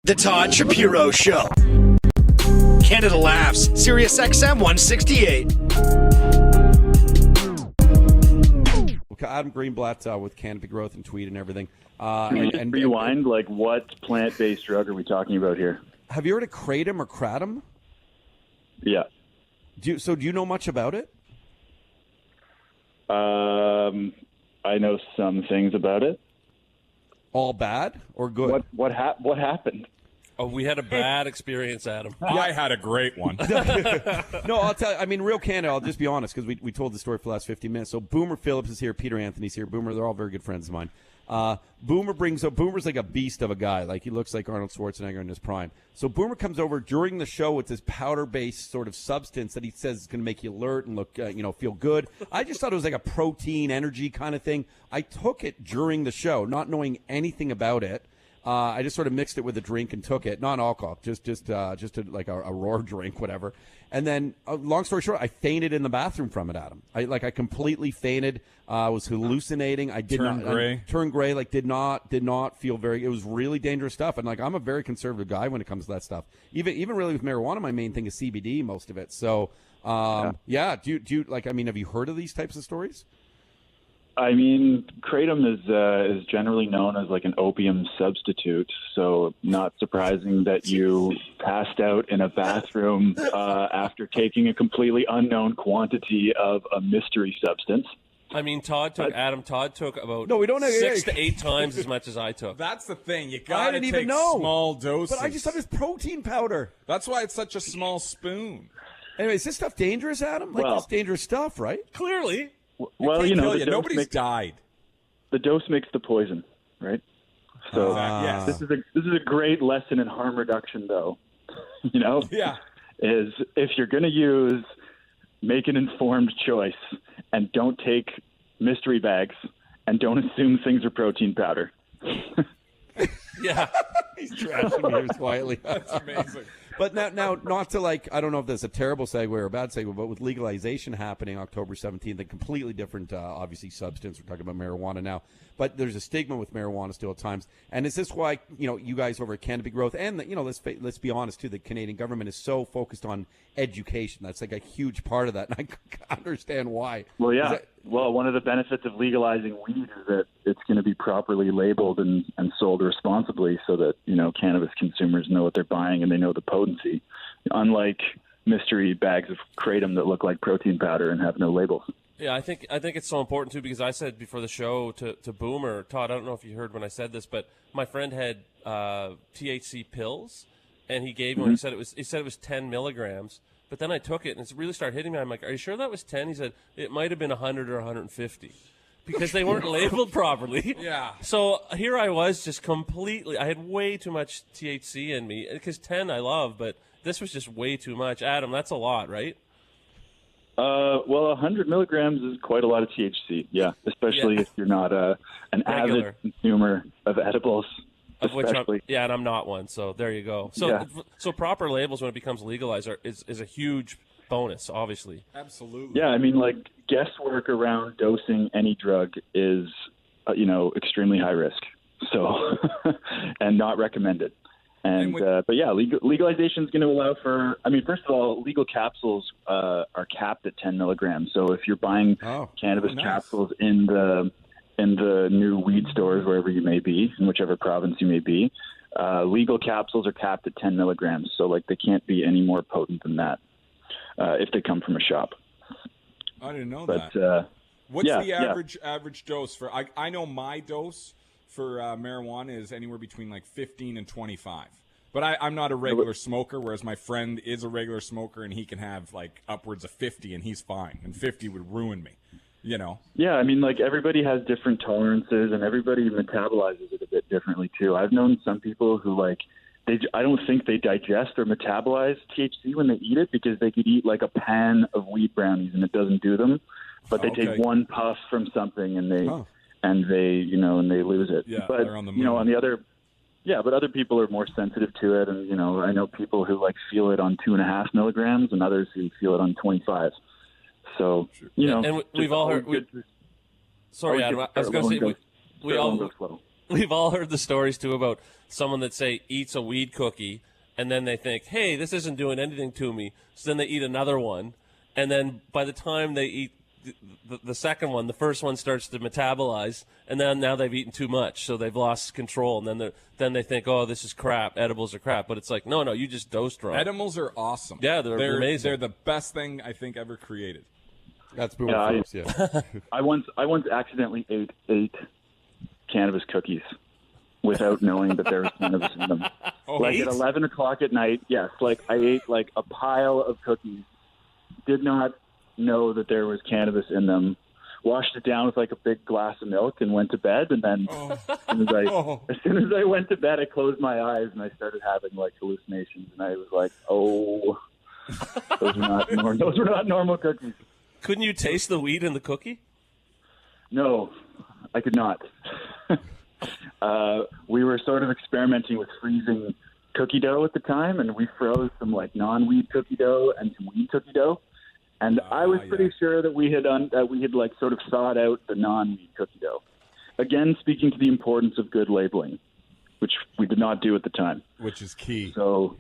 The Todd Shapiro Show. Canada Laughs, SiriusXM 168. Adam Greenblatt with Cannabis growth and Tweed and everything. Can we just rewind? Like, what plant-based drug are we talking about here? Have you heard of kratom or kratom? Yeah. Do you know much about it? I know some things about it. All bad or good? What happened? Oh, we had a bad experience, Adam. I had a great one. No, I'll tell you. I mean, real Canada, I'll just be honest because we told the story for the last 50 minutes. So Boomer Phillips is here. Peter Anthony's here. Boomer, they're all very good friends of mine. Boomer's like a beast of a guy. Like, he looks like Arnold Schwarzenegger in his prime. So Boomer comes over during the show with this powder-based sort of substance that he says is going to make you alert and look, feel good. I just thought it was like a protein energy kind of thing. I took it during the show, not knowing anything about it. I just sort of mixed it with a drink and took it, not alcohol, just like a raw drink, whatever. And then, long story short, I fainted in the bathroom from it, Adam. I completely fainted. I was hallucinating. I turned gray. Like, did not feel very. It was really dangerous stuff. And like, I'm a very conservative guy when it comes to that stuff. Even really with marijuana, my main thing is CBD, most of it. So, yeah. Do you like? I mean, have you heard of these types of stories? I mean, kratom is generally known as like an opium substitute, so not surprising that you passed out in a bathroom after taking a completely unknown quantity of a mystery substance. I mean, Todd took about we don't have 6 to 8 times as much as I took. That's the thing. You got to take small doses. But I just thought it was protein powder. That's why it's such a small spoon. Anyway, is this stuff dangerous, Adam? Like, that's dangerous stuff, right? Clearly. Well, nobody's died. The dose makes the poison, right? So yes. This is a great lesson in harm reduction, though. Yeah. Is if you're going to use, make an informed choice and don't take mystery bags and don't assume things are protein powder. Yeah. He's trashing me here quietly. That's amazing. But now, not to like, I don't know if that's a terrible segue or a bad segue, but with legalization happening October 17th, a completely different, obviously, substance. We're talking about marijuana now. But there's a stigma with marijuana still at times. And is this why, you guys over at Cannabis Growth and, let's be honest, too, the Canadian government is so focused on education. That's like a huge part of that. And I understand why. Well, yeah. Well, one of the benefits of legalizing weed is that it's going to be properly labeled and sold responsibly so that, cannabis consumers know what they're buying and they know the potency, unlike mystery bags of kratom that look like protein powder and have no labels. Yeah, I think it's so important, too, because I said before the show to Boomer, Todd, I don't know if you heard when I said this, but my friend had THC pills, and he gave me one. He said it was 10 milligrams. But then I took it, and it really started hitting me. I'm like, are you sure that was 10? He said, it might have been 100 or 150 because they weren't labeled properly. Yeah. So here I was just completely – I had way too much THC in me because 10 I love, but this was just way too much. Adam, that's a lot, right? Well, 100 milligrams is quite a lot of THC, yeah, especially if you're not an avid consumer of edibles. Of which and I'm not one, so there you go. So proper labels when it becomes legalized is a huge bonus, obviously. Absolutely. Yeah, I mean, like, guesswork around dosing any drug is, extremely high risk, so and not recommended. But yeah, legalization is going to allow for. I mean, first of all, legal capsules are capped at 10 milligrams. So if you're buying cannabis capsules in the new weed stores, wherever you may be, in whichever province you may be, legal capsules are capped at 10 milligrams. So, like, they can't be any more potent than that if they come from a shop. I didn't know that. What's the average dose for? I know my dose for marijuana is anywhere between like 15 and 25. But I'm not a regular smoker, whereas my friend is a regular smoker, and he can have like upwards of 50, and he's fine. And 50 would ruin me. Yeah, I mean, like, everybody has different tolerances, and everybody metabolizes it a bit differently too. I've known some people who, like, I don't think they digest or metabolize THC when they eat it because they could eat like a pan of weed brownies and it doesn't do them, but they take one puff from something and they lose it. Yeah, but they're on the moon. on the other. Yeah, but other people are more sensitive to it, and I know people who like feel it on 2.5 milligrams, and others who feel it on 25. So, and we've all heard. Sorry, Adam. I was going to say we all. we've all heard the stories too about someone that say eats a weed cookie and then they think, hey, this isn't doing anything to me. So then they eat another one, and then by the time they eat the second one, the first one starts to metabolize, and then now they've eaten too much, so they've lost control, and then they think, oh, this is crap. Edibles are crap, but it's like, no, you just dosed wrong. Edibles are awesome. Yeah, they're amazing. They're the best thing I think ever created. That's Boomer Phillips, yeah. I once accidentally ate 8 cannabis cookies without knowing that there was cannabis in them. Oh, like 8? at 11 o'clock at night, yes. Like I ate like a pile of cookies, did not know that there was cannabis in them, washed it down with like a big glass of milk and went to bed. And then as soon as I went to bed, I closed my eyes and I started having like hallucinations. And I was like, oh, those were not normal cookies. Couldn't you taste the weed in the cookie? No, I could not. We were sort of experimenting with freezing cookie dough at the time, and we froze some like non-weed cookie dough and some weed cookie dough. And I was pretty sure that we had like sort of thawed out the non-weed cookie dough. Again, speaking to the importance of good labeling, which we did not do at the time. Which is key. So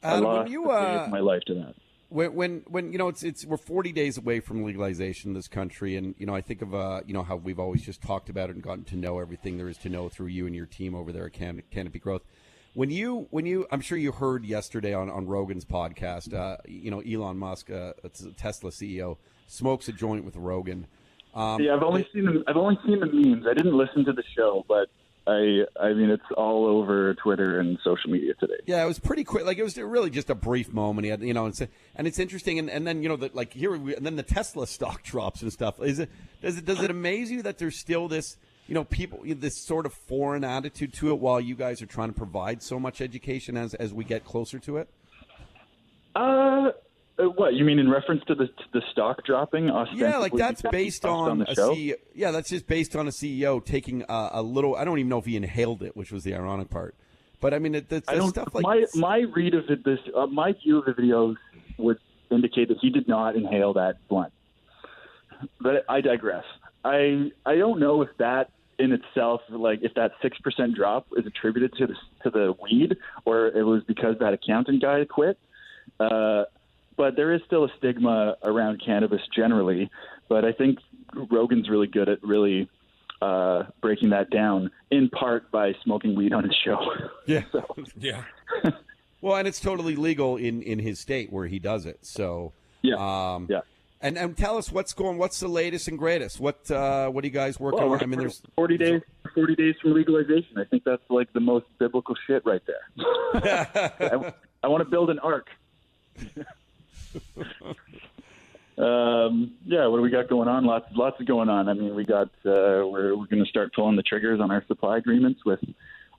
I lost my life to that. When it's we're 40 days away from legalization in this country, and I think of how we've always just talked about it and gotten to know everything there is to know through you and your team over there at Canopy Growth. When you I'm sure you heard yesterday on Rogan's podcast, Elon Musk, Tesla CEO, smokes a joint with Rogan. I've only seen the memes. I didn't listen to the show, but I mean, it's all over Twitter and social media today. Yeah, it was pretty quick. Like, it was really just a brief moment. He had, and it's interesting. And then, and then the Tesla stock drops and stuff. Does it amaze you that there's still this, people, this sort of foreign attitude to it while you guys are trying to provide so much education as we get closer to it? What you mean in reference to the stock dropping? Yeah, like that's based on a CEO. Yeah, that's just based on a CEO taking a little. I don't even know if he inhaled it, which was the ironic part. But I mean, stuff like my read of it. My view of the videos would indicate that he did not inhale that blunt. But I digress. I don't know if that in itself, like if that 6% drop is attributed to the weed, or it was because that accountant guy quit. But there is still a stigma around cannabis generally. But I think Rogan's really good at really breaking that down, in part by smoking weed on his show. Yeah. Yeah. Well, and it's totally legal in his state where he does it. So yeah. And tell us what's the latest and greatest? What are you guys working on? I mean, there's 40 days from legalization. I think that's like the most biblical shit right there. I want to build an ark. What do we got going on? Lots of going on. I mean, we got we're going to start pulling the triggers on our supply agreements with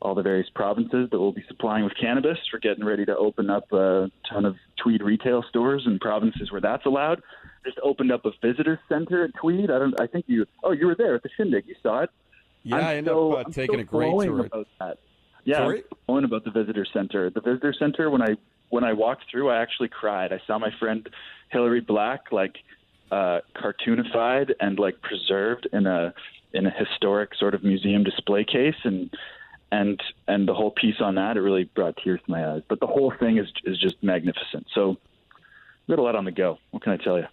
all the various provinces that we'll be supplying with cannabis. We're getting ready to open up a ton of Tweed retail stores in provinces where that's allowed. Just opened up a visitor center at Tweed. I think you were there at the shindig. You saw it. Yeah, I ended up taking a great tour about that. Yeah, Sorry? I'm blowing about the visitor center. The visitor center, when I walked through, I actually cried. I saw my friend Hillary Black cartoonified and like preserved in a historic sort of museum display case, and the whole piece on that, it really brought tears to my eyes. But the whole thing is just magnificent. So we got a lot on the go. What can I tell you?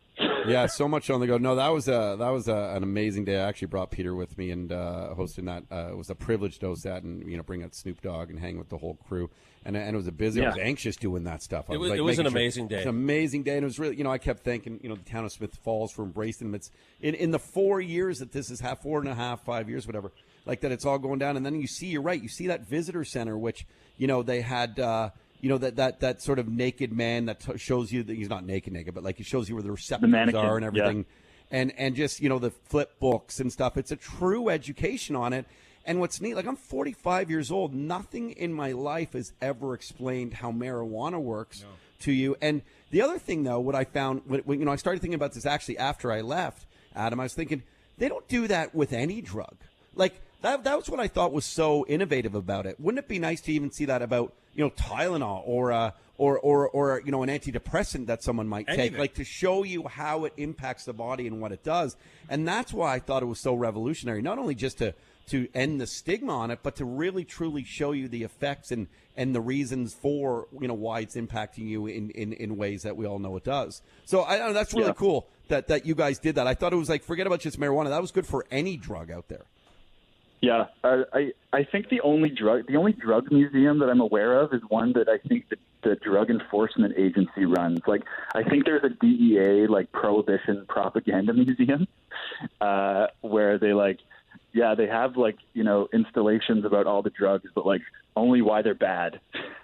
Yeah, so much on the go. No, that was an amazing day. I actually brought Peter with me and hosting that. It was a privilege to host that and bring out Snoop Dogg and hang with the whole crew. And it was a busy. Yeah. I was anxious doing that stuff. It was an amazing day. It was an amazing day, and it was really. I kept thanking the town of Smith Falls for embracing them. It's in the 4 years that this is 4.5, 5 years, whatever. Like that, it's all going down, and then you're right. You see that visitor center, which they had. That sort of naked man that shows you that he's not naked, but like he shows you where the receptacles are and everything, yeah. and just the flip books and stuff. It's a true education on it. And what's neat, like I'm 45 years old. Nothing in my life has ever explained how marijuana works to you. And the other thing, though, what I found when I started thinking about this actually after I left, Adam, I was thinking they don't do that with any drug. Like that was what I thought was so innovative about it. Wouldn't it be nice to even see that about Tylenol or an antidepressant that someone might take, like to show you how it impacts the body and what it does. And that's why I thought it was so revolutionary, not only just to to end the stigma on it, but to really truly show you the effects and the reasons for why it's impacting you in ways that we all know it does. So I don't know, that's really cool that you guys did that. I thought it was like, forget about just marijuana. That was good for any drug out there. Yeah, I think the only drug museum that I'm aware of is one that I think the Drug Enforcement Agency runs. Like, I think there's a DEA prohibition propaganda museum where they they have installations about all the drugs, but only why they're bad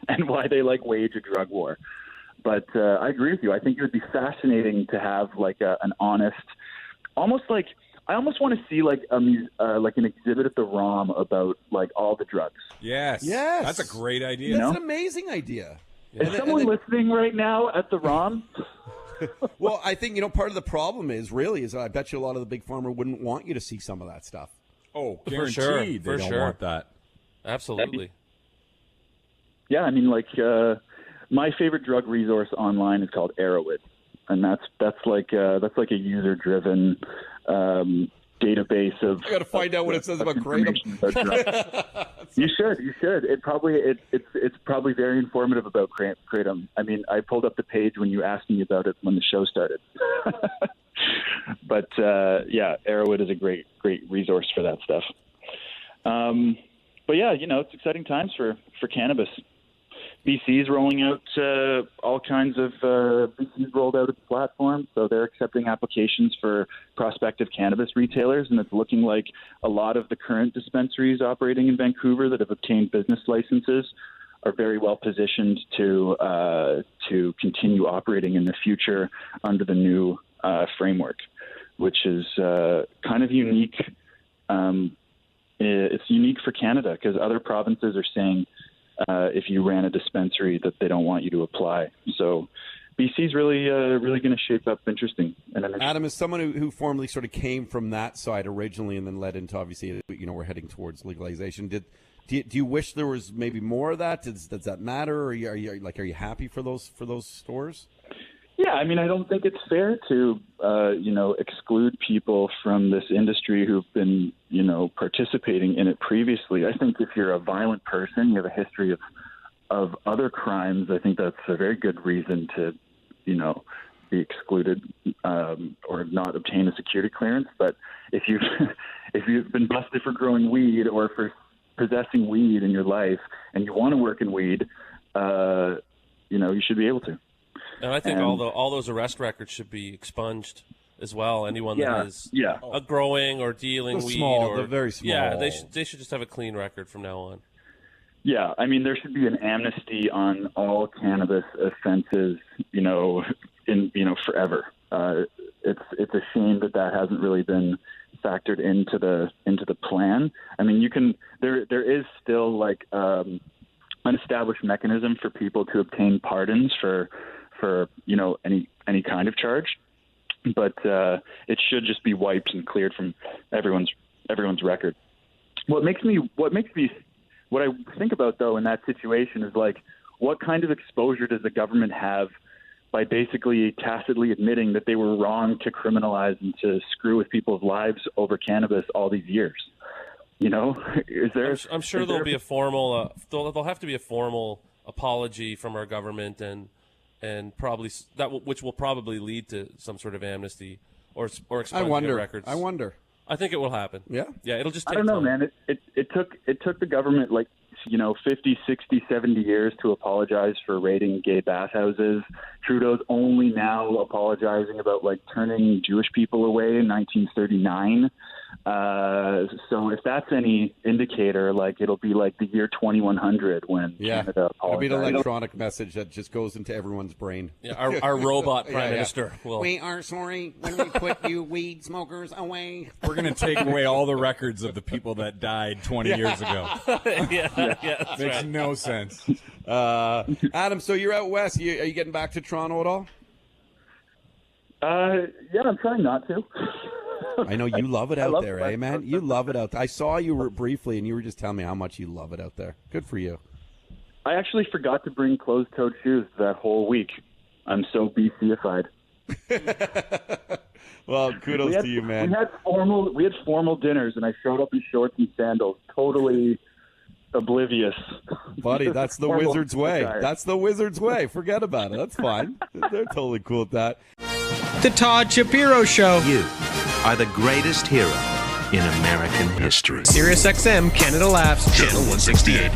and why they wage a drug war. But I agree with you. I think it would be fascinating to have an honest, I almost want to see an exhibit at the ROM about all the drugs. Yes, that's a great idea. That's an amazing idea. Is someone listening right now at the ROM? Well, I think part of the problem is I bet you a lot of the big pharma wouldn't want you to see some of that stuff. Oh, guaranteed, they don't want that. Absolutely. Yeah, I mean, my favorite drug resource online is called Arrowhead, and that's like a user-driven database of. I got to find out what it says about kratom. You should. It's probably very informative about kratom. I mean, I pulled up the page when you asked me about it when the show started. But Arrowhead is a great resource for that stuff. But yeah, it's exciting times for cannabis. BC's rolling out all kinds of BC's rolled out its platform, so they're accepting applications for prospective cannabis retailers, and it's looking like a lot of the current dispensaries operating in Vancouver that have obtained business licenses are very well positioned to continue operating in the future under the new framework, which is kind of unique. It's unique for Canada because other provinces are saying if you ran a dispensary that they don't want you to apply. So BC's really going to shape up interesting. Adam, as someone who formerly sort of came from that side originally and then led into, obviously, we're heading towards legalization. Do you wish there was maybe more of that? Does that matter? Or are you happy for those stores? Yeah, I mean, I don't think it's fair to, exclude people from this industry who've been, participating in it previously. I think if you're a violent person, you have a history of other crimes, I think that's a very good reason to, be excluded or not obtain a security clearance. But if you've been busted for growing weed or for possessing weed in your life and you want to work in weed, you should be able to. And I think all those arrest records should be expunged as well. Anyone that is a growing or dealing weed, the very small. Yeah, they should just have a clean record from now on. Yeah, I mean, there should be an amnesty on all cannabis offenses, forever. It's a shame that hasn't really been factored into the plan. I mean, there is still an established mechanism for people to obtain pardons for any kind of charge, but it should just be wiped and cleared from everyone's record. What I think about though in that situation is what kind of exposure does the government have by basically tacitly admitting that they were wrong to criminalize and to screw with people's lives over cannabis all these years? Is there? I'm sure there'll be a formal. There'll have to be a formal apology from our government and probably which will probably lead to some sort of amnesty or expunging records. I wonder. I think it will happen. Yeah. It'll just take I don't know, time. man. It took the government 50, 60, 70 years to apologize for raiding gay bathhouses. Trudeau's only now apologizing about turning Jewish people away in 1939. So if that's any indicator, it'll be the year 2100 when Canada apologized. It'll be an electronic message that just goes into everyone's brain. Yeah, our robot prime minister will. We are sorry when we put you weed smokers away. We're going to take away all the records of the people that died 20 years ago. That's Makes right. no sense. Adam, so you're out west. Are you getting back to Toronto at all? Yeah, I'm trying not to. I know you love it out there, man? You love it out there. I saw you briefly, and you were just telling me how much you love it out there. Good for you. I actually forgot to bring closed-toed shoes that whole week. I'm so BC-ified. Well, kudos to you, man. We had formal dinners, and I showed up in shorts and sandals, totally oblivious. Buddy, that's the Wizards way. That's the Wizards way. Forget about it. That's fine. They're totally cool with that. The Todd Shapiro Show. You are the greatest hero in American history. SiriusXM Canada Laughs Channel 168.